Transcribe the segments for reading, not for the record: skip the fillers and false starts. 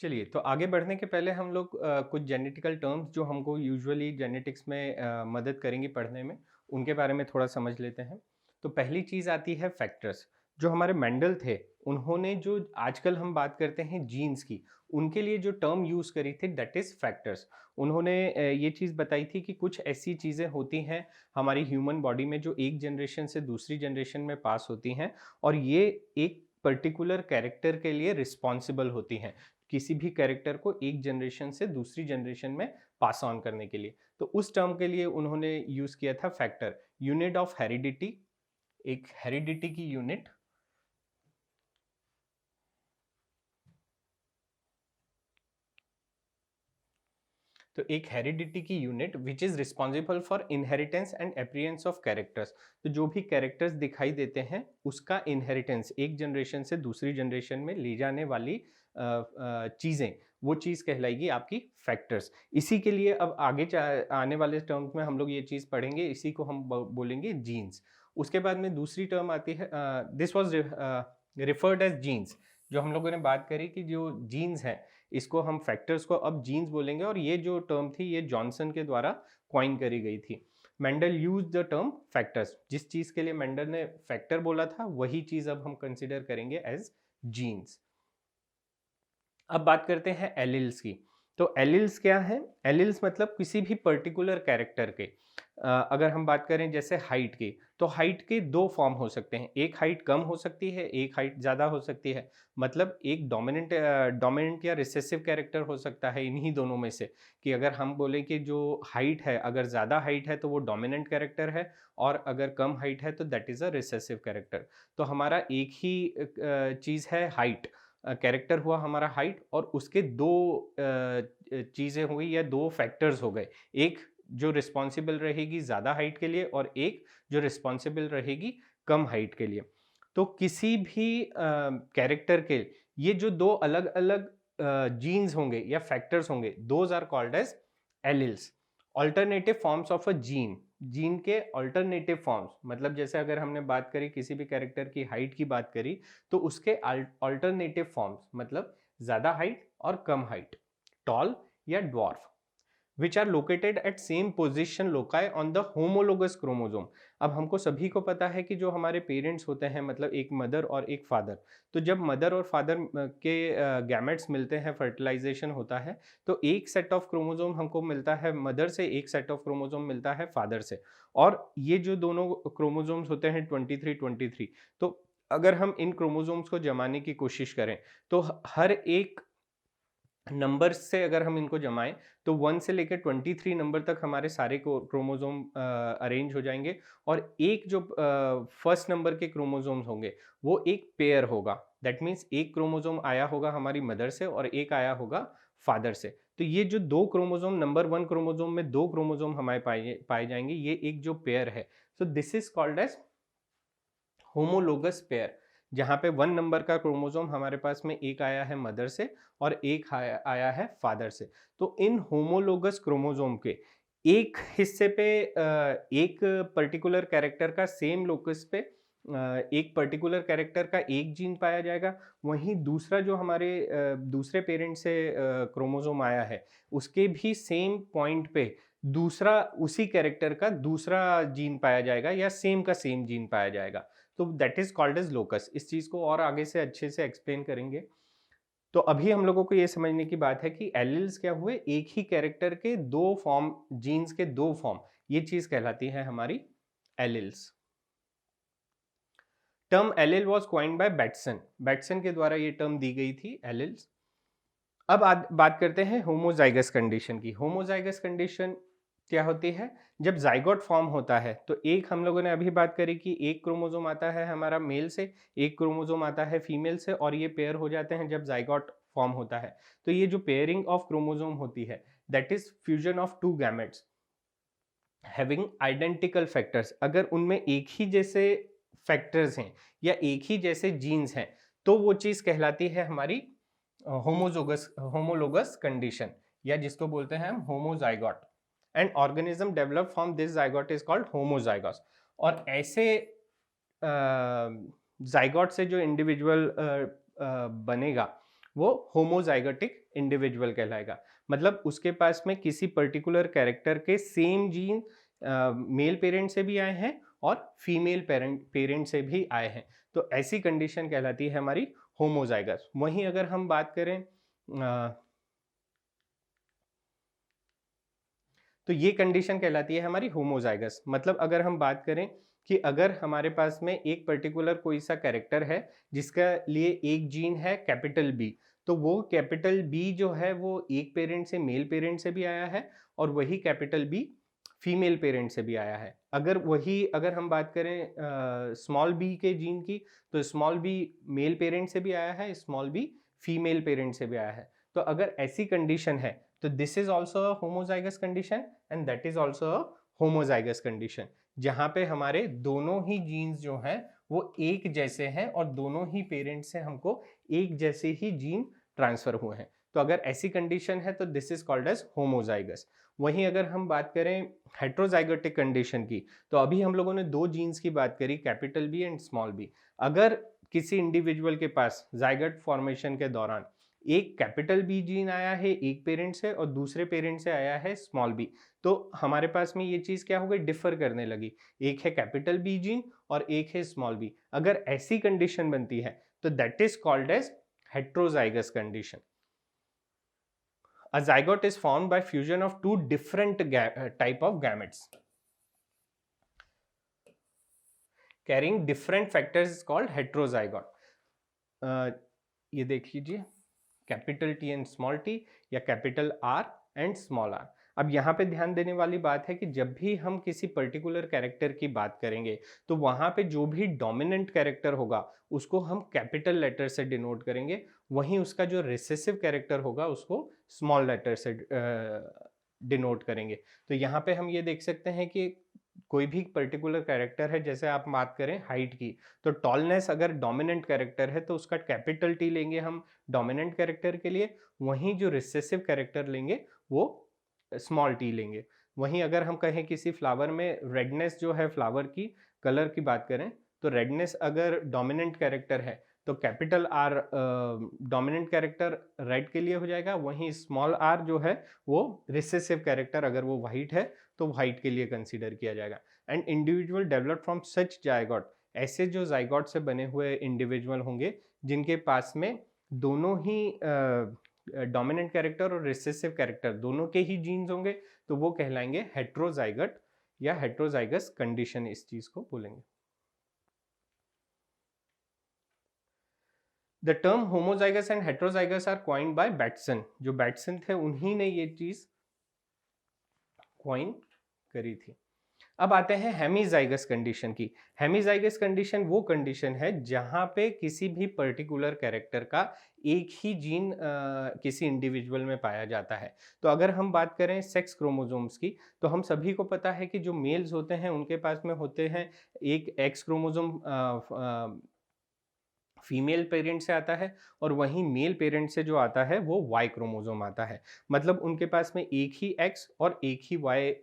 चलिए, तो आगे बढ़ने के पहले हम लोग कुछ जेनेटिकल टर्म्स जो हमको यूजुअली जेनेटिक्स में मदद करेंगी पढ़ने में, उनके बारे में थोड़ा समझ लेते हैं। तो पहली चीज़ आती है फैक्टर्स। जो हमारे मेंडल थे, उन्होंने जो आजकल हम बात करते हैं जीन्स की, उनके लिए जो टर्म यूज़ करी थी दैट इज़ फैक्टर्स। उन्होंने ये चीज़ बताई थी कि कुछ ऐसी चीज़ें होती हैं हमारी ह्यूमन बॉडी में जो एक जनरेशन से दूसरी जनरेशन में पास होती हैं और ये एक पर्टिकुलर कैरेक्टर के लिए रिस्पॉन्सिबल होती हैं। किसी भी कैरेक्टर को एक जनरेशन से दूसरी जनरेशन में पास ऑन करने के लिए। तो उस टर्म के लिए उन्होंने यूज़ किया था फैक्टर, यूनिट ऑफ हेरिडिटी, एक हेरिडिटी की यूनिट। तो एक हेरिडिटी की unit which is responsible for inheritance and appearance of characters. तो जो भी कैरेक्टर्स दिखाई देते हैं उसका इनहेरिटेंस एक जनरेशन से दूसरी जनरेशन में ले जाने वाली चीज़ें, वो चीज़ कहलाएगी आपकी फैक्टर्स। इसी के लिए अब आगे आने वाले टर्म्स में हम लोग ये चीज़ पढ़ेंगे, इसी को हम बोलेंगे जीन्स। उसके बाद में दूसरी टर्म आती है, this was referred as genes. जो हम लोगों ने बात करी कि जो जीन्स हैं, इसको हम फैक्टर्स को अब जीन्स बोलेंगे और ये जो टर्म थी ये जॉनसन के द्वारा कॉइन करी गई थी। Mendel use the term factors. जिस चीज के लिए मेंडल ने फैक्टर बोला था वही चीज अब हम कंसिडर करेंगे एज जीन्स। अब बात करते हैं एलिल्स की। तो एलिल्स क्या है? एलिल्स मतलब किसी भी पर्टिकुलर कैरेक्टर के, अगर हम बात करें जैसे हाइट की, तो हाइट के दो फॉर्म हो सकते हैं। एक हाइट कम हो सकती है, एक हाइट ज़्यादा हो सकती है। मतलब एक डोमिनेंट या रिसेसिव कैरेक्टर हो सकता है इन्हीं दोनों में से। कि अगर हम बोले कि जो हाइट है, अगर ज़्यादा हाइट है तो वो डोमिनेंट कैरेक्टर है, और अगर कम हाइट है तो that is a recessive character. तो हमारा एक ही चीज़ है हाइट, कैरेक्टर हुआ हमारा हाइट, और उसके दो चीज़ें हुई या दो फैक्टर्स हो गए। एक जो रिस्पॉन्सिबल रहेगी ज़्यादा हाइट के लिए, और एक जो रिस्पॉन्सिबल रहेगी कम हाइट के लिए। तो किसी भी कैरेक्टर के ये जो दो अलग अलग जीन्स होंगे या फैक्टर्स होंगे, those are called as alleles. Alternative forms of a gene, gene के ऑल्टरनेटिव फॉर्म्स, मतलब जैसे अगर हमने बात करी किसी भी कैरेक्टर की हाइट की बात करी, तो उसके ऑल्टरनेटिव फॉर्म्स मतलब ज्यादा हाइट और कम हाइट, टॉल या dwarf, which are located at same position loci on the homologous chromosome। अब हमको सभी को पता है कि जो हमारे पेरेंट्स होते हैं, मतलब एक मदर और एक फादर, तो जब मदर और फादर के गैमेट्स मिलते हैं, फर्टिलाइजेशन होता है, तो एक सेट ऑफ क्रोमोसोम हमको मिलता है मदर से, एक सेट ऑफ क्रोमोसोम मिलता है फादर से। और ये जो दोनों क्रोमोसोम्स होते हैं 23 तो अगर हम इन क्रोमोसोम्स को जमाने की कोशिश करें, तो हर एक नंबर्स से अगर हम इनको जमाएं, तो 1 से लेकर 23 नंबर तक हमारे सारे क्रोमोसोम अरेंज हो जाएंगे। और एक जो फर्स्ट नंबर के क्रोमोसोम्स होंगे वो एक पेयर होगा। दैट मीन्स एक क्रोमोसोम आया होगा हमारी मदर से और एक आया होगा फादर से। तो ये जो दो क्रोमोसोम, नंबर 1 क्रोमोसोम में दो क्रोमोसोम हमारे पाए पाए जाएंगे, ये एक जो पेयर है, so this is called as homologous pair. जहां पे 1 नंबर का क्रोमोसोम हमारे पास में एक आया है मदर से और एक आया है फादर से। तो इन होमोलोगस क्रोमोसोम के एक हिस्से पे एक पर्टिकुलर कैरेक्टर का सेम लोकस पे एक पर्टिकुलर कैरेक्टर का एक जीन पाया जाएगा। वहीं दूसरा जो हमारे दूसरे पेरेंट से क्रोमोसोम आया है, उसके भी सेम पॉइंट पे दूसरा उसी कैरेक्टर का दूसरा जीन पाया जाएगा या सेम का सेम जीन पाया जाएगा। तो that is called as locus. इस चीज को और आगे से अच्छे से एक्सप्लेन करेंगे। तो अभी हम लोगों को ये समझने की बात है कि एलिल्स क्या हुए, एक ही कैरेक्टर के दो फॉर्म, जीन्स के दो फॉर्म, ये चीज कहलाती है हमारी alleles. Term allele was coined by Bateson. Bateson के द्वारा ये टर्म दी गई थी एलिल्स। अब बात करते हैं होमोजाइगस कंडीशन की। होमोजाइगस कंडीशन क्या होती है? जब जाइगोट फॉर्म होता है, तो एक हम लोगों ने अभी बात करी कि एक क्रोमोसोम आता है हमारा मेल से, एक क्रोमोसोम आता है फीमेल से, और ये पेयर हो जाते हैं जब जाइगोट फॉर्म होता है। तो ये जो पेयरिंग ऑफ क्रोमोसोम होती है, that is fusion of two gametes having identical factors. अगर उनमें एक ही जैसे फैक्टर्स हैं या एक ही जैसे जीन्स हैं, तो वो चीज कहलाती है हमारी होमोलोगस कंडीशन, या जिसको बोलते हैं हम homozygote. And organism develop from this zygote is called homozygous. और ऐसे जाइगोट से जो इंडिविजुअल बनेगा, वो होमोजाइगोटिक इंडिविजुअल कहलाएगा। मतलब उसके पास में किसी पर्टिकुलर कैरेक्टर के सेम जीन मेल पेरेंट से भी आए हैं और फीमेल पेरेंट से भी आए हैं, तो ऐसी कंडीशन कहलाती है हमारी होमोजाइगस। वहीं अगर हम बात करें तो ये कंडीशन कहलाती है हमारी होमोजाइगस। मतलब अगर हम बात करें कि अगर हमारे पास में एक पर्टिकुलर कोई सा कैरेक्टर है जिसका लिए एक जीन है कैपिटल बी, तो वो कैपिटल बी जो है वो एक पेरेंट से मेल पेरेंट से भी आया है और वही कैपिटल बी फीमेल पेरेंट से भी आया है। अगर हम बात करें स्मॉल बी के जीन की, तो स्मॉल बी मेल पेरेंट से भी आया है, स्मॉल बी फीमेल पेरेंट से भी आया है। तो अगर ऐसी कंडीशन है तो this is also a homozygous condition and that is also a homozygous condition, जहां पे हमारे दोनों ही जीन्स जो हैं वो एक जैसे हैं और दोनों ही पेरेंट्स से हमको एक जैसे ही जीन ट्रांसफर हुए हैं। तो अगर ऐसी कंडीशन है तो this is called as homozygous. वहीं अगर हम बात करें हेट्रोजाइगोटिक कंडीशन की, तो अभी हम लोगों ने दो जीन्स की बात करी, capital B and small B. अगर किसी इंडिविजुअल के पास जाइगोट फॉर्मेशन के दौरान एक कैपिटल बी जीन आया है एक पेरेंट से और दूसरे पेरेंट से आया है स्मॉल बी, तो हमारे पास में ये चीज क्या हो गई, डिफर करने लगी। एक है कैपिटल बी जीन और एक है स्मॉल बी। अगर ऐसी कंडीशन बनती है तो that is called as heterozygous condition. A zygote is formed by fusion of two different type of gametes carrying different factors is called heterozygote. ये देख लीजिए, capital T and small T या capital R and small R. अब यहाँ पे ध्यान देने वाली बात है कि जब भी हम किसी पर्टिकुलर कैरेक्टर की बात करेंगे तो वहाँ पे जो भी डोमिनेंट कैरेक्टर होगा उसको हम कैपिटल लेटर से डिनोट करेंगे, वहीं उसका जो रिसेसिव कैरेक्टर होगा उसको स्मॉल लेटर से डिनोट करेंगे। तो यहाँ पे हम ये देख सकते हैं कि कोई भी पर्टिकुलर कैरेक्टर है, जैसे आप बात करें हाइट की, तो टॉलनेस अगर डोमिनेंट कैरेक्टर है तो उसका कैपिटल टी लेंगे हम डोमिनेंट कैरेक्टर के लिए, वहीं जो रिसेसिव कैरेक्टर लेंगे वो स्मॉल टी लेंगे। वहीं अगर हम कहें किसी फ्लावर में रेडनेस जो है फ्लावर की कलर की बात करें, तो रेडनेस अगर डोमिनेंट कैरेक्टर है तो capital R dominant character red के लिए हो जाएगा, वहीं स्मॉल आर जो है वो रिसेसिव कैरेक्टर अगर वो वाइट है तो वाइट के लिए कंसीडर किया जाएगा। And individual develop from such zygote, ऐसे जो जायगॉट से बने हुए इंडिविजुअल होंगे जिनके पास में दोनों ही डोमिनेंट कैरेक्टर और रिसेसिव कैरेक्टर दोनों के ही जीन्स होंगे, तो वो कहलाएंगे हेट्रोजाइगट या हेट्रोजाइगस कंडीशन, इस चीज को बोलेंगे। The term homozygous and heterozygous are coined by Bateson. जो बैटसन थे उन्हीं ने ये चीज कॉइन करी थी। अब आते हैं हेमीजाइगस कंडीशन की। हेमीजाइगस कंडीशन वो कंडीशन है जहां पे किसी भी पर्टिकुलर कैरेक्टर का एक ही जीन किसी इंडिविजुअल में पाया जाता है। तो अगर हम बात करें सेक्स क्रोमोसोम्स की, तो हम सभी को पता है कि जो मेल्स होते हैं उनके पास में होते हैं एक एक्स क्रोमोसोम फीमेल पेरेंट से आता है और वहीं मेल पेरेंट से जो आता है वो वाई क्रोमोसोम आता है। मतलब उनके पास में एक ही एक्स और एक ही वाई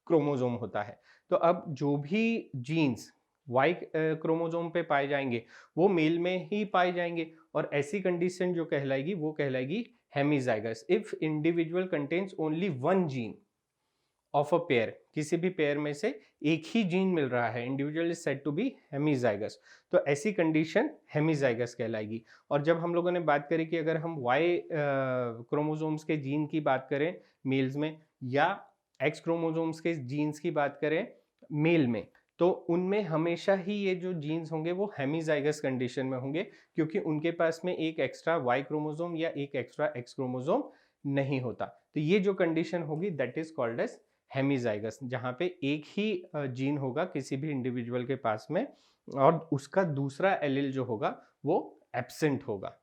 क्रोमोसोम होता है। तो अब जो भी जीन्स वाई क्रोमोसोम पे पाए जाएंगे वो मेल में ही पाए जाएंगे, और ऐसी कंडीशन जो कहलाएगी वो कहलाएगी hemizygous. If individual contains only one gene of a pair, किसी भी पेयर में से एक ही जीन मिल रहा है, individual is said to be hemizygous, तो ऐसी कंडीशन हेमीजाइगस कहलाएगी। और जब हम लोगों ने बात करी कि अगर हम वाई क्रोमोसोम्स के जीन की बात करें मेल्स में या एक्स क्रोमोसोम्स के जीन्स की बात करें मेल में, तो उनमें हमेशा ही ये जो जीन्स होंगे वो हेमीजाइगस कंडीशन में होंगे, क्योंकि उनके पास में एक एक्स्ट्रा वाई क्रोमोसोम या एक एक्स्ट्रा एक्स क्रोमोसोम नहीं होता। तो ये जो कंडीशन होगी that is called as hemizygous, जहाँ पे एक ही जीन होगा किसी भी इंडिविजुअल के पास में और उसका दूसरा एलील जो होगा वो एब्सेंट होगा।